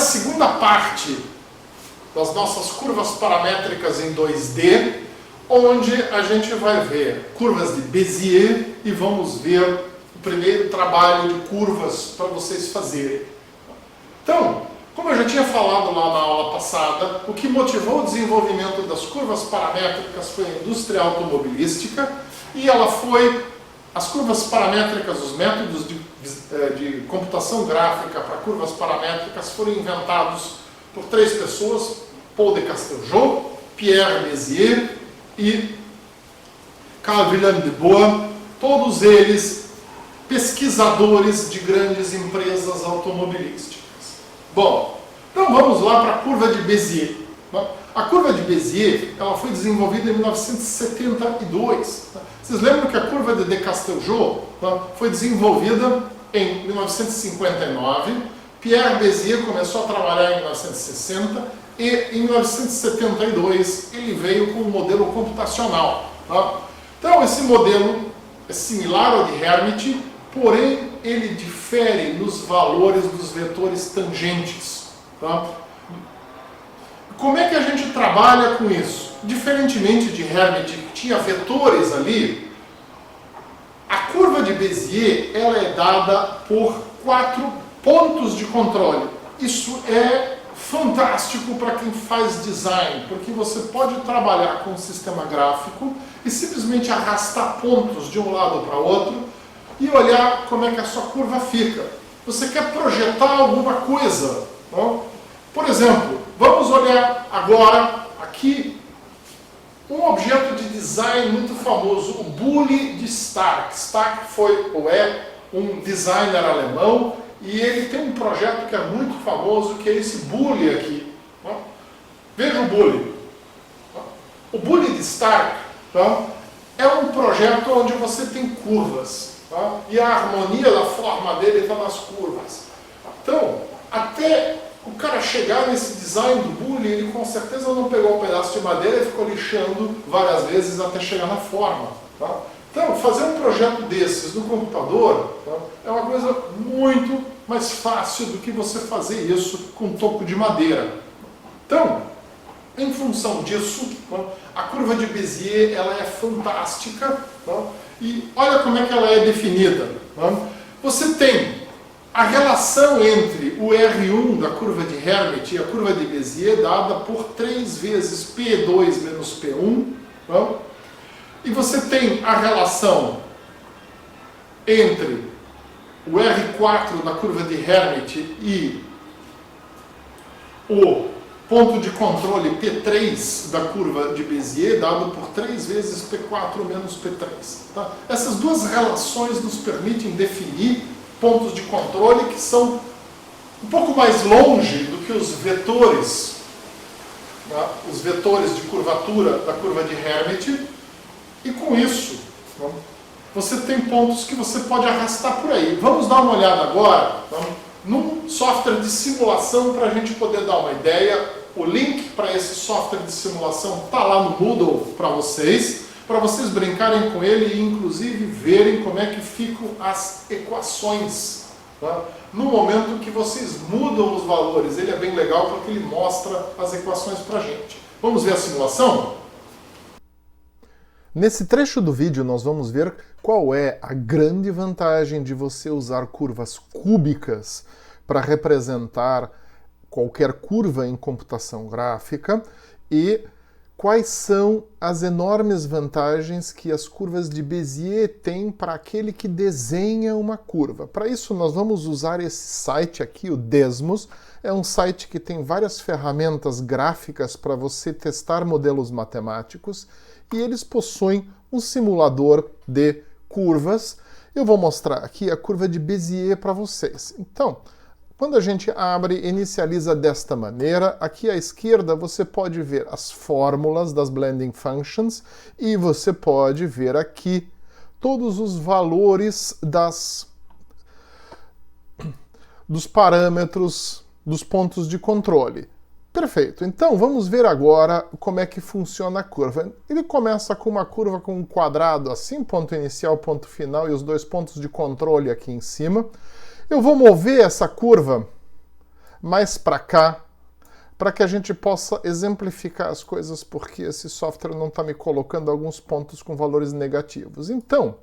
segunda parte das nossas curvas paramétricas em 2D, onde a gente vai ver curvas de Bézier e vamos ver o primeiro trabalho de curvas para vocês fazerem. Então, como eu já tinha falado lá na aula passada, o que motivou o desenvolvimento das curvas paramétricas foi a indústria automobilística, e ela foi, as curvas paramétricas, os métodos de computação gráfica para curvas paramétricas foram inventados por 3 pessoas, Paul de Castelnau, Pierre Bézier e Carl Wilhelm de Boer, todos eles pesquisadores de grandes empresas automobilísticas. Bom, então vamos lá para a curva de Bézier. A curva de Bézier ela foi desenvolvida em 1972. Vocês lembram que a curva de Castelnau foi desenvolvida em 1959, Pierre Bézier começou a trabalhar em 1960 e em 1972 ele veio com um modelo computacional. Então esse modelo é similar ao de Hermite, porém ele difere nos valores dos vetores tangentes. Como é que a gente trabalha com isso? Diferentemente de Hermite, que tinha vetores ali, a curva de Bézier ela é dada por 4 pontos de controle. Isso é fantástico para quem faz design, porque você pode trabalhar com um sistema gráfico e simplesmente arrastar pontos de um lado para o outro e olhar como é que a sua curva fica. Você quer projetar alguma coisa, não? Por exemplo, vamos olhar agora aqui um objeto de design muito famoso, o Bulli de Starck. Starck foi ou é um designer alemão e ele tem um projeto que é muito famoso, que é esse Bulli aqui. Veja o Bulli. O Bulli de Starck é um projeto onde você tem curvas. E a harmonia da forma dele está nas curvas. Então, até o cara chegar nesse design do Bulli, ele com certeza não pegou um pedaço de madeira e ficou lixando várias vezes até chegar na forma. Então, fazer um projeto desses no computador é uma coisa muito mais fácil do que você fazer isso com um toco de madeira. Então, em função disso, a curva de Bézier ela é fantástica. E olha como é que ela é definida. Você tem a relação entre o R1 da curva de Hermite e a curva de Bézier dada por 3 vezes P2 menos P1. E você tem a relação entre o R4 da curva de Hermite e o ponto de controle P3 da curva de Bézier, dado por 3 vezes P4 menos P3. Essas duas relações nos permitem definir pontos de controle que são um pouco mais longe do que os vetores de curvatura da curva de Hermite, e com isso você tem pontos que você pode arrastar por aí. Vamos dar uma olhada agora num software de simulação para a gente poder dar uma ideia. O link para esse software de simulação está lá no Moodle para vocês brincarem com ele e inclusive verem como é que ficam as equações. No momento que vocês mudam os valores, ele é bem legal porque ele mostra as equações para a gente. Vamos ver a simulação? Nesse trecho do vídeo nós vamos ver qual é a grande vantagem de você usar curvas cúbicas para representar qualquer curva em computação gráfica e quais são as enormes vantagens que as curvas de Bézier têm para aquele que desenha uma curva. Para isso nós vamos usar esse site aqui, o Desmos. É um site que tem várias ferramentas gráficas para você testar modelos matemáticos e eles possuem um simulador de curvas. Eu vou mostrar aqui a curva de Bézier para vocês. Então, quando a gente abre, inicializa desta maneira. Aqui à esquerda você pode ver as fórmulas das blending functions e você pode ver aqui todos os valores dos parâmetros dos pontos de controle. Perfeito. Então vamos ver agora como é que funciona a curva. Ele começa com uma curva com um quadrado assim, ponto inicial, ponto final e os 2 pontos de controle aqui em cima. Eu vou mover essa curva mais para cá, para que a gente possa exemplificar as coisas, porque esse software não está me colocando alguns pontos com valores negativos. Então,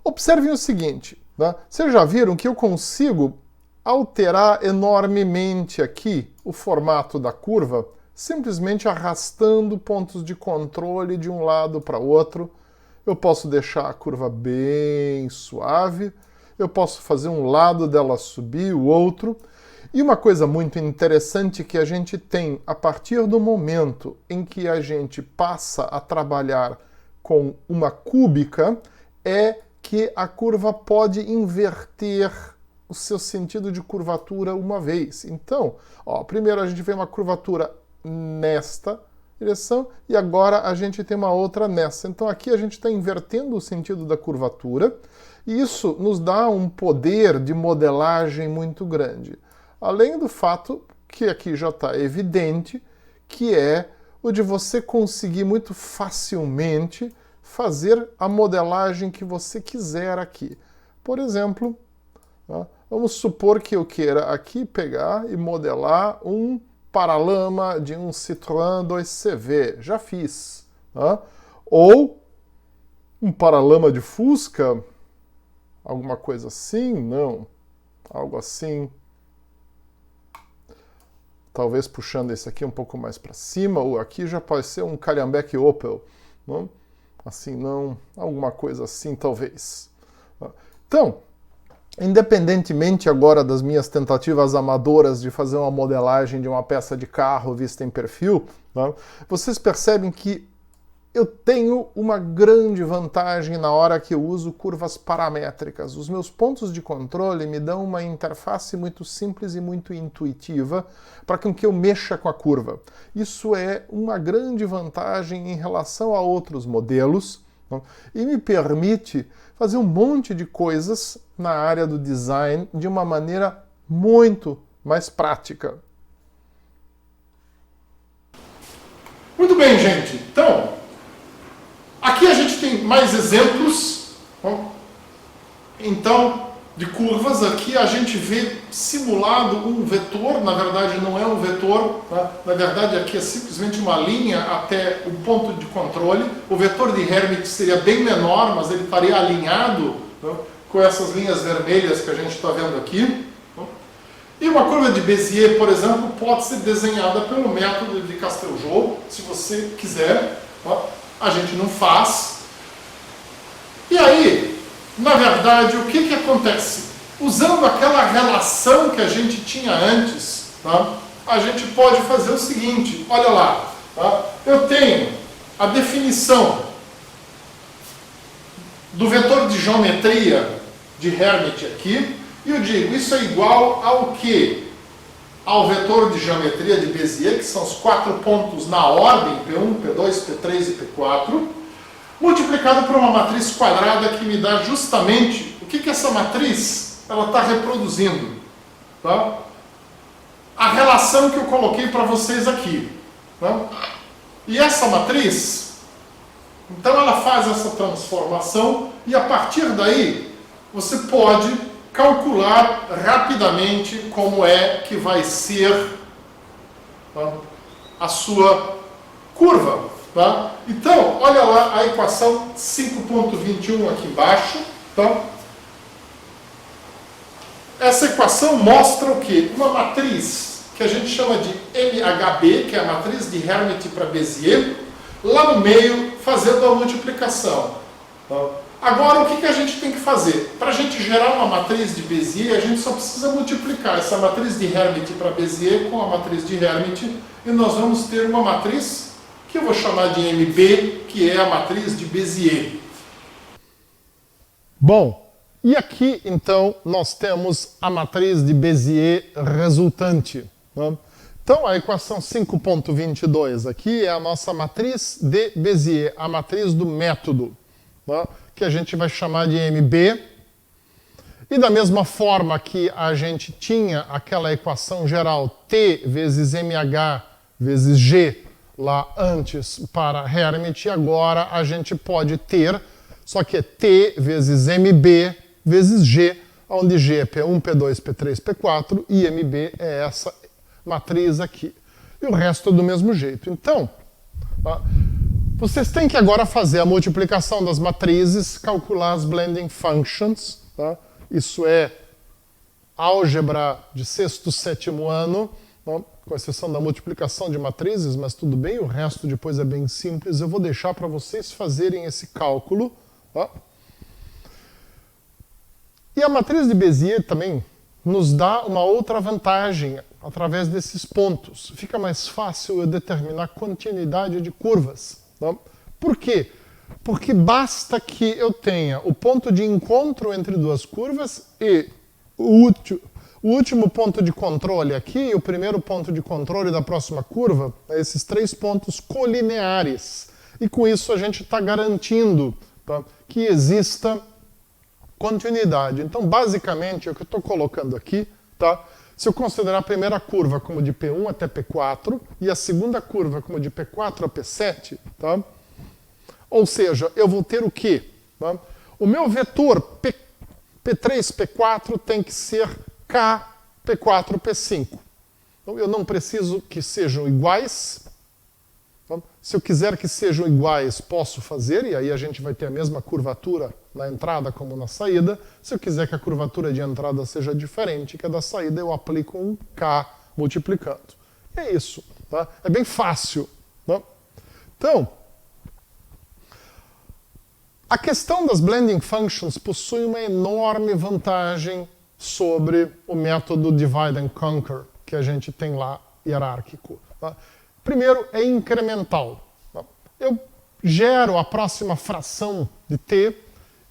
observem o seguinte, né? Vocês já viram que eu consigo alterar enormemente aqui o formato da curva, simplesmente arrastando pontos de controle de um lado para o outro. Eu posso deixar a curva bem suave, eu posso fazer um lado dela subir, o outro. E uma coisa muito interessante que a gente tem a partir do momento em que a gente passa a trabalhar com uma cúbica é que a curva pode inverter o seu sentido de curvatura uma vez. Então, ó, primeiro a gente vê uma curvatura nesta direção e agora a gente tem uma outra nessa. Então aqui a gente está invertendo o sentido da curvatura e isso nos dá um poder de modelagem muito grande. Além do fato que aqui já está evidente, que é o de você conseguir muito facilmente fazer a modelagem que você quiser aqui. Por exemplo, tá? Vamos supor que eu queira aqui pegar e modelar um paralama de um Citroën 2CV. Já fiz. Tá? Ou um paralama de Fusca, alguma coisa assim? Não. Algo assim. Talvez puxando esse aqui um pouco mais para cima, ou aqui já pode ser um Calhambeque Opel. Não? Assim não, alguma coisa assim talvez. Então, independentemente agora das minhas tentativas amadoras de fazer uma modelagem de uma peça de carro vista em perfil, tá? Vocês percebem que eu tenho uma grande vantagem na hora que eu uso curvas paramétricas. Os meus pontos de controle me dão uma interface muito simples e muito intuitiva para que eu mexa com a curva. Isso é uma grande vantagem em relação a outros modelos, né? E me permite fazer um monte de coisas na área do design de uma maneira muito mais prática. Muito bem, gente. Então, aqui a gente tem mais exemplos, então, de curvas. Aqui a gente vê simulado um vetor, na verdade não é um vetor, tá? Na verdade aqui é simplesmente uma linha até o ponto de controle. O vetor de Hermite seria bem menor, mas ele estaria alinhado, né, com essas linhas vermelhas que a gente está vendo aqui. E uma curva de Bézier, por exemplo, pode ser desenhada pelo método de Casteljot, se você quiser. A gente não faz. E aí, na verdade, o que acontece? Usando aquela relação que a gente tinha antes, tá? A gente pode fazer o seguinte, olha lá, tá? Eu tenho a definição do vetor de geometria de Hermite aqui, e eu digo, isso é igual ao quê? Ao vetor de geometria de Bézier, que são os 4 pontos na ordem, P1, P2, P3 e P4, multiplicado por uma matriz quadrada que me dá justamente o que essa matriz ela está reproduzindo. Tá? A relação que eu coloquei para vocês aqui. Tá? E essa matriz, então ela faz essa transformação e a partir daí você pode calcular rapidamente como é que vai ser, tá, a sua curva. Tá? Então, olha lá a equação 5.21 aqui embaixo. Tá? Essa equação mostra o quê? Uma matriz que a gente chama de MHB, que é a matriz de Hermite para Bézier, lá no meio fazendo a multiplicação. Tá? Agora, o que a gente tem que fazer? Para a gente gerar uma matriz de Bézier, a gente só precisa multiplicar essa matriz de Hermite para Bézier com a matriz de Hermite, e nós vamos ter uma matriz que eu vou chamar de MB, que é a matriz de Bézier. Bom, e aqui, então, nós temos a matriz de Bézier resultante. Né? Então, a equação 5.22 aqui é a nossa matriz de Bézier, a matriz do método, né? Que a gente vai chamar de MB. E da mesma forma que a gente tinha aquela equação geral T vezes MH vezes G lá antes para Hermite, agora a gente pode ter, só que é T vezes MB vezes G, onde G é P1, P2, P3, P4 e MB é essa matriz aqui. E o resto é do mesmo jeito. Então, tá? Vocês têm que agora fazer a multiplicação das matrizes, calcular as blending functions. Tá? Isso é álgebra de sexto, sétimo ano, tá? Com exceção da multiplicação de matrizes, mas tudo bem, o resto depois é bem simples. Eu vou deixar para vocês fazerem esse cálculo. Tá? E a matriz de Bézier também nos dá uma outra vantagem através desses pontos. Fica mais fácil eu determinar a continuidade de curvas. Tá? Por quê? Porque basta que eu tenha o ponto de encontro entre duas curvas e o último ponto de controle aqui e o primeiro ponto de controle da próxima curva, esses três pontos colineares. E com isso a gente está garantindo, tá, que exista continuidade. Então, basicamente, o que eu estou colocando aqui, tá? Se eu considerar a primeira curva como de P1 até P4 e a segunda curva como de P4 a P7, tá? Ou seja, eu vou ter o quê? Tá? O meu vetor P3, P4 tem que ser K, P4, P5. Então, eu não preciso que sejam iguais. Tá? Se eu quiser que sejam iguais, posso fazer, e aí a gente vai ter a mesma curvatura na entrada como na saída. Se eu quiser que a curvatura de entrada seja diferente que a da saída, eu aplico um K multiplicando. É isso. Tá? É bem fácil. Tá? Então, a questão das blending functions possui uma enorme vantagem sobre o método divide and conquer que a gente tem lá hierárquico. Tá? Primeiro, é incremental. Tá? Eu gero a próxima fração de t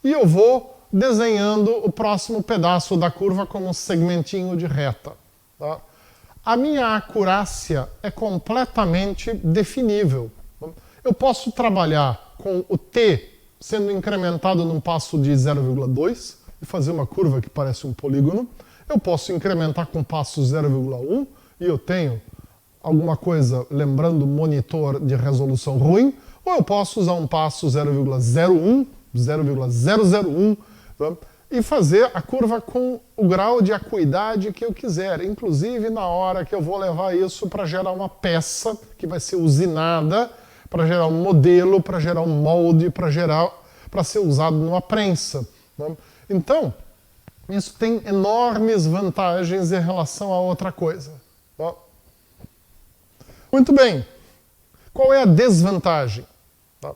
e eu vou desenhando o próximo pedaço da curva como um segmentinho de reta. Tá? A minha acurácia é completamente definível. Eu posso trabalhar com o t sendo incrementado num passo de 0,2 e fazer uma curva que parece um polígono. Eu posso incrementar com passo 0,1 e eu tenho alguma coisa lembrando monitor de resolução ruim, ou eu posso usar um passo 0,01, 0,001, tá? E fazer a curva com o grau de acuidade que eu quiser, inclusive na hora que eu vou levar isso para gerar uma peça que vai ser usinada, para gerar um modelo, para gerar um molde, para ser usado numa prensa. Né? Então, isso tem enormes vantagens em relação a outra coisa. Tá? Muito bem. Qual é a desvantagem? Tá?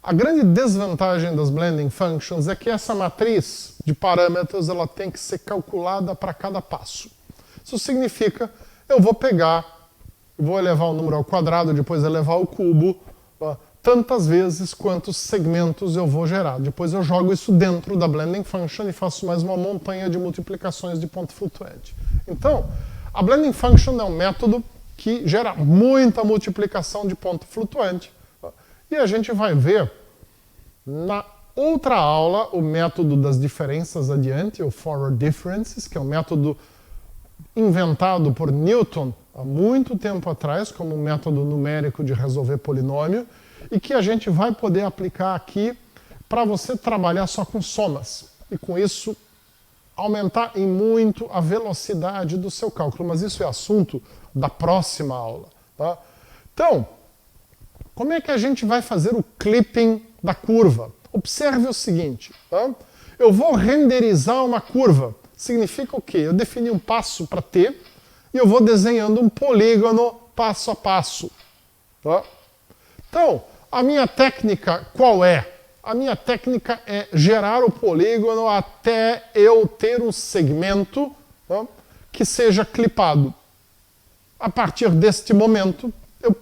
A grande desvantagem das blending functions é que essa matriz de parâmetros ela tem que ser calculada para cada passo. Isso significa eu vou vou elevar o número ao quadrado, depois elevar ao cubo, tá? Tantas vezes quantos segmentos eu vou gerar. Depois eu jogo isso dentro da blending function e faço mais uma montanha de multiplicações de ponto flutuante. Então, a blending function é um método que gera muita multiplicação de ponto flutuante. E a gente vai ver na outra aula o método das diferenças adiante, o forward differences, que é um método inventado por Newton há muito tempo atrás como um método numérico de resolver polinômio e que a gente vai poder aplicar aqui para você trabalhar só com somas e com isso aumentar em muito a velocidade do seu cálculo. Mas isso é assunto da próxima aula. Tá? Então, como é que a gente vai fazer o clipping da curva? Observe o seguinte. Tá? Eu vou renderizar uma curva. Significa o quê? Eu defini um passo para t e eu vou desenhando um polígono passo a passo. Tá? Então, a minha técnica qual é? A minha técnica é gerar o polígono até eu ter um segmento, tá, que seja clipado. A partir deste momento, eu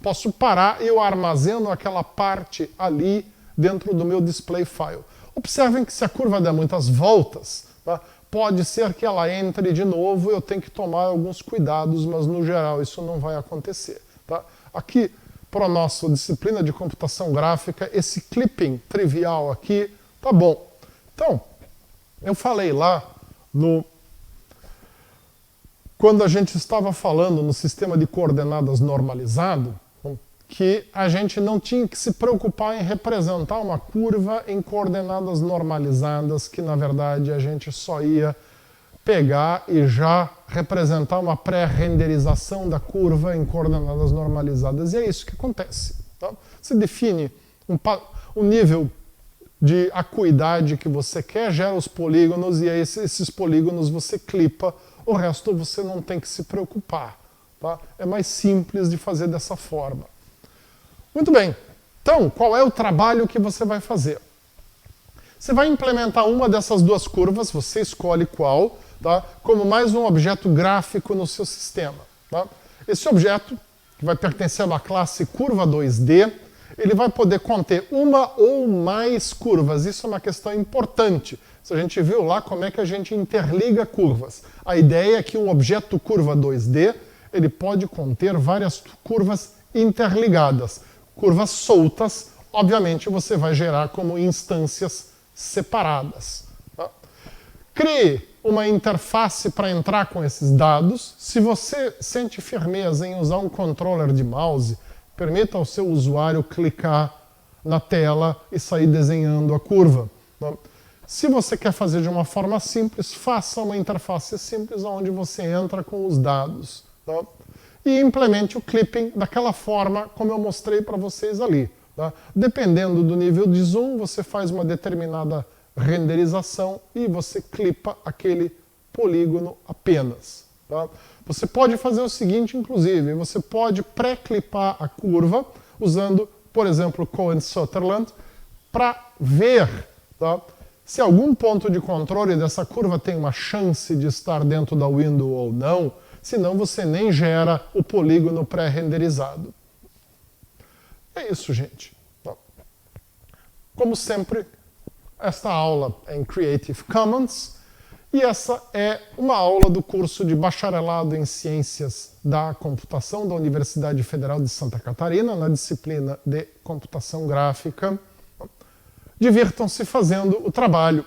posso parar e eu armazeno aquela parte ali dentro do meu display file. Observem que se a curva der muitas voltas, tá, pode ser que ela entre de novo, eu tenho que tomar alguns cuidados, mas no geral isso não vai acontecer. Tá? Aqui, para a nossa disciplina de computação gráfica, esse clipping trivial aqui tá bom. Então, eu falei lá quando a gente estava falando no sistema de coordenadas normalizado, que a gente não tinha que se preocupar em representar uma curva em coordenadas normalizadas, que na verdade a gente só ia pegar e já representar uma pré-renderização da curva em coordenadas normalizadas. E é isso que acontece. Tá? Você define um nível de acuidade que você quer, gera os polígonos, e aí esses polígonos você clipa, o resto você não tem que se preocupar. Tá? É mais simples de fazer dessa forma. Muito bem. Então, qual é o trabalho que você vai fazer? Você vai implementar uma dessas duas curvas, você escolhe qual, tá? Como mais um objeto gráfico no seu sistema. Tá? Esse objeto, que vai pertencer a uma classe curva 2D, ele vai poder conter uma ou mais curvas. Isso é uma questão importante. A gente viu lá como é que a gente interliga curvas. A ideia é que um objeto curva 2D ele pode conter várias curvas interligadas. Curvas soltas, obviamente, você vai gerar como instâncias separadas. Tá? Crie uma interface para entrar com esses dados. Se você sente firmeza em usar um controller de mouse, permita ao seu usuário clicar na tela e sair desenhando a curva. Tá? Se você quer fazer de uma forma simples, faça uma interface simples onde você entra com os dados. Tá? E implemente o clipping daquela forma como eu mostrei para vocês ali. Tá? Dependendo do nível de zoom, você faz uma determinada renderização e você clipa aquele polígono apenas. Tá? Você pode fazer o seguinte, inclusive, você pode pré-clipar a curva usando, por exemplo, Cohen-Sutherland para ver, tá, se algum ponto de controle dessa curva tem uma chance de estar dentro da window ou não, senão você nem gera o polígono pré-renderizado. É isso, gente. Como sempre, esta aula é em Creative Commons e essa é uma aula do curso de Bacharelado em Ciências da Computação da Universidade Federal de Santa Catarina, na disciplina de Computação Gráfica. Divirtam-se fazendo o trabalho.